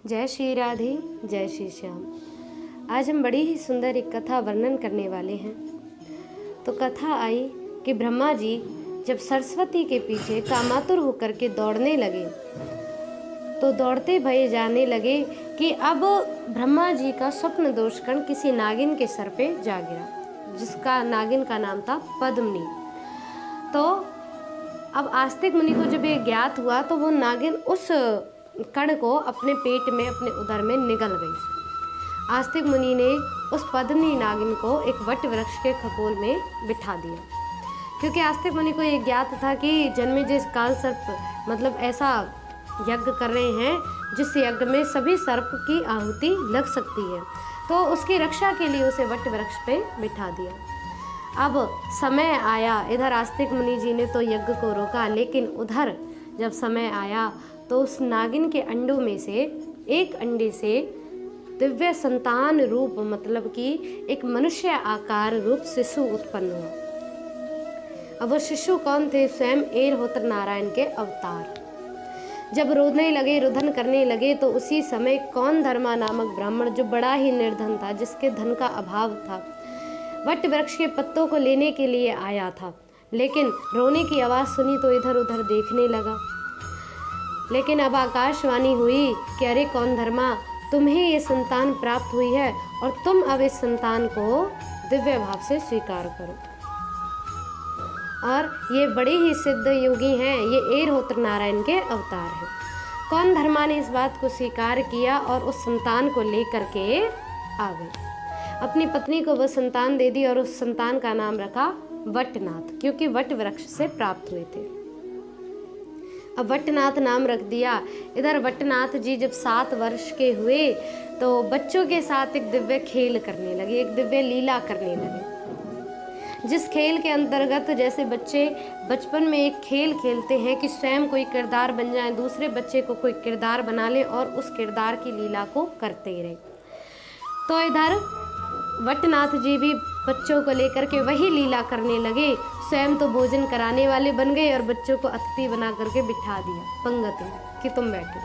जय श्री राधे, जय श्री श्याम। आज हम बड़ी ही सुंदर एक कथा वर्णन करने वाले हैं। तो कथा आई कि ब्रह्मा जी जब सरस्वती के पीछे कामातुर होकर के दौड़ने लगे तो दौड़ते भये जाने लगे कि अब ब्रह्मा जी का स्वप्न दोष कण किसी नागिन के सर पे जा गिरा, जिसका नागिन का नाम था पद्मिनी। तो अब आस्तिक मुनि को जब ये ज्ञात हुआ तो वो नागिन उस कण को अपने पेट में, अपने उदर में निगल गई। आस्तिक मुनि ने उस पद्मिनी नागिन को एक वट वृक्ष के खपोल में बिठा दिया, क्योंकि आस्तिक मुनि को ये ज्ञात था कि जन्मेजय काल सर्प मतलब ऐसा यज्ञ कर रहे हैं जिस यज्ञ में सभी सर्प की आहुति लग सकती है। तो उसकी रक्षा के लिए उसे वट वृक्ष पे बिठा दिया। अब समय आया, इधर आस्तिक मुनि जी ने तो यज्ञ को रोका, लेकिन उधर जब समय आया तो उस नागिन के अंडों में से एक अंडे से दिव्य संतान रूप मतलब कि एक मनुष्य आकार रूप शिशु उत्पन्न हुआ। अब वो शिशु कौन थे? स्वयं एरहोत्र नारायण के अवतार। जब रोने लगे, रुदन करने लगे, तो उसी समय कौन धर्मा नामक ब्राह्मण, जो बड़ा ही निर्धन था, जिसके धन का अभाव था, वट वृक्ष के पत्तों को लेने के लिए आया था, लेकिन रोने की आवाज़ सुनी तो इधर उधर देखने लगा। लेकिन अब आकाशवाणी हुई कि अरे कौन धर्मा, तुम्हें ये संतान प्राप्त हुई है और तुम अब इस संतान को दिव्य भाव से स्वीकार करो। और ये बड़े ही सिद्ध योगी हैं, ये एरहोत्र नारायण के अवतार हैं। कौन धर्मा ने इस बात को स्वीकार किया और उस संतान को लेकर के आ गए। अपनी पत्नी को वह संतान दे दी और उस संतान का नाम रखा वटनाथ, क्योंकि वट वृक्ष से प्राप्त हुए थे। अब वटनाथ नाम रख दिया। इधर वटनाथ जी जब 7 वर्ष के हुए तो बच्चों के साथ एक दिव्य खेल करने लगे, एक दिव्य लीला करने लगे, जिस खेल के अंतर्गत जैसे बच्चे बचपन में एक खेल खेलते हैं कि स्वयं कोई किरदार बन जाए, दूसरे बच्चे को कोई किरदार बना ले और उस किरदार की लीला को करते ही रहे। तो इधर वटनाथ जी भी बच्चों को लेकर के वही लीला करने लगे। स्वयं तो भोजन कराने वाले बन गए और बच्चों को अतिथि बना करके बिठा दिया पंगत में कि तुम बैठो।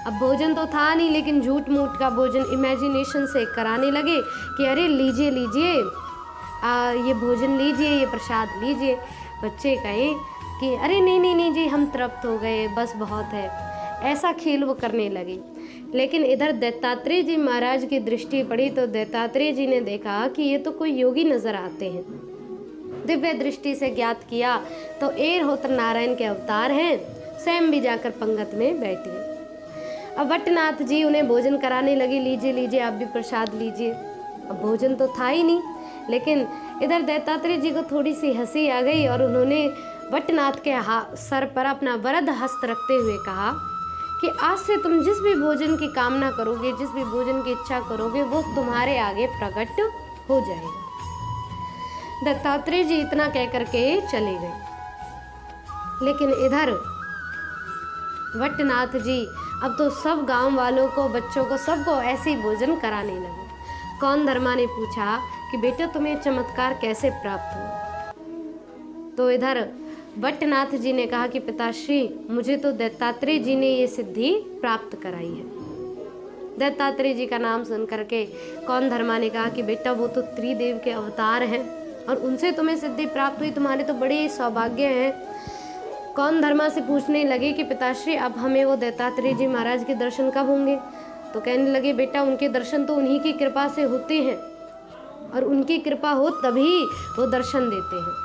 अब भोजन तो था नहीं, लेकिन झूठ मूठ का भोजन इमेजिनेशन से कराने लगे कि अरे लीजिए लीजिए, ये भोजन लीजिए, ये प्रसाद लीजिए। बच्चे कहे कि अरे नहीं नहीं नहीं जी, हम तृप्त हो गए, बस बहुत है। ऐसा खेल वो करने लगे। लेकिन इधर दत्तात्रेय जी महाराज की दृष्टि पड़ी तो दत्तात्रेय जी ने देखा कि ये तो कोई योगी नजर आते हैं। दिव्य दृष्टि से ज्ञात किया तो एरहोत्र नारायण के अवतार हैं। स्वयं भी जाकर पंगत में बैठ गए। अब वटनाथ जी उन्हें भोजन कराने लगे, लीजिए लीजिए आप भी प्रसाद लीजिए। अब भोजन तो था ही नहीं, लेकिन इधर दत्तात्रेय जी को थोड़ी सी हंसी आ गई और उन्होंने वटनाथ के सर पर अपना वरद हस्त रखते हुए कहा कि आज से तुम जिस भी भोजन की कामना करोगे, जिस भी भोजन की इच्छा करोगे, वो तुम्हारे आगे प्रकट हो जाएगा। दत्तात्रेय जी इतना कह करके चले गए। लेकिन इधर वटनाथ जी अब तो सब गांव वालों को, बच्चों को, सबको ऐसे ही भोजन कराने लगे। कौन धर्मा ने पूछा कि बेटा तुम्हें चमत्कार कैसे प्राप्त हो? तो इधर वटनाथ जी ने कहा कि पिताश्री, मुझे तो दत्तात्रेय जी ने ये सिद्धि प्राप्त कराई है। दत्तात्रेय जी का नाम सुन करके कौन धर्मा ने कहा कि बेटा वो तो त्रिदेव के अवतार हैं और उनसे तुम्हें सिद्धि प्राप्त हुई, तुम्हारे तो बड़े सौभाग्य हैं। कौन धर्मा से पूछने लगे कि पिताश्री अब हमें वो दत्तात्रेय जी महाराज के दर्शन कब होंगे? तो कहने लगे बेटा उनके दर्शन तो उन्हीं की कृपा से होते हैं और उनकी कृपा हो तभी वो दर्शन देते हैं।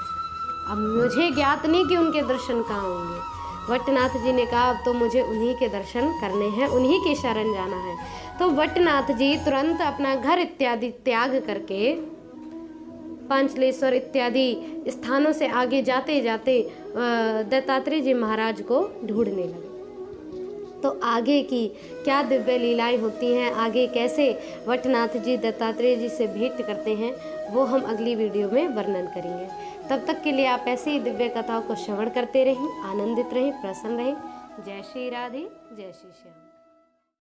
अब मुझे ज्ञात नहीं कि उनके दर्शन कहाँ होंगे। वटनाथ जी ने कहा अब तो मुझे उन्हीं के दर्शन करने हैं, उन्हीं की शरण जाना है। तो वटनाथ जी तुरंत अपना घर इत्यादि त्याग करके पांचलेश्वर इत्यादि स्थानों से आगे जाते जाते दत्तात्रेय जी महाराज को ढूंढने लगे। तो आगे की क्या दिव्य लीलाएं होती हैं, आगे कैसे वटनाथ जी दत्तात्रेय जी से भेंट करते हैं, वो हम अगली वीडियो में वर्णन करेंगे। तब तक के लिए आप ऐसे ही दिव्य कथाओं को श्रवण करते रहें, आनंदित रहें, प्रसन्न रहें। जय श्री राधे, जय श्री श्याम।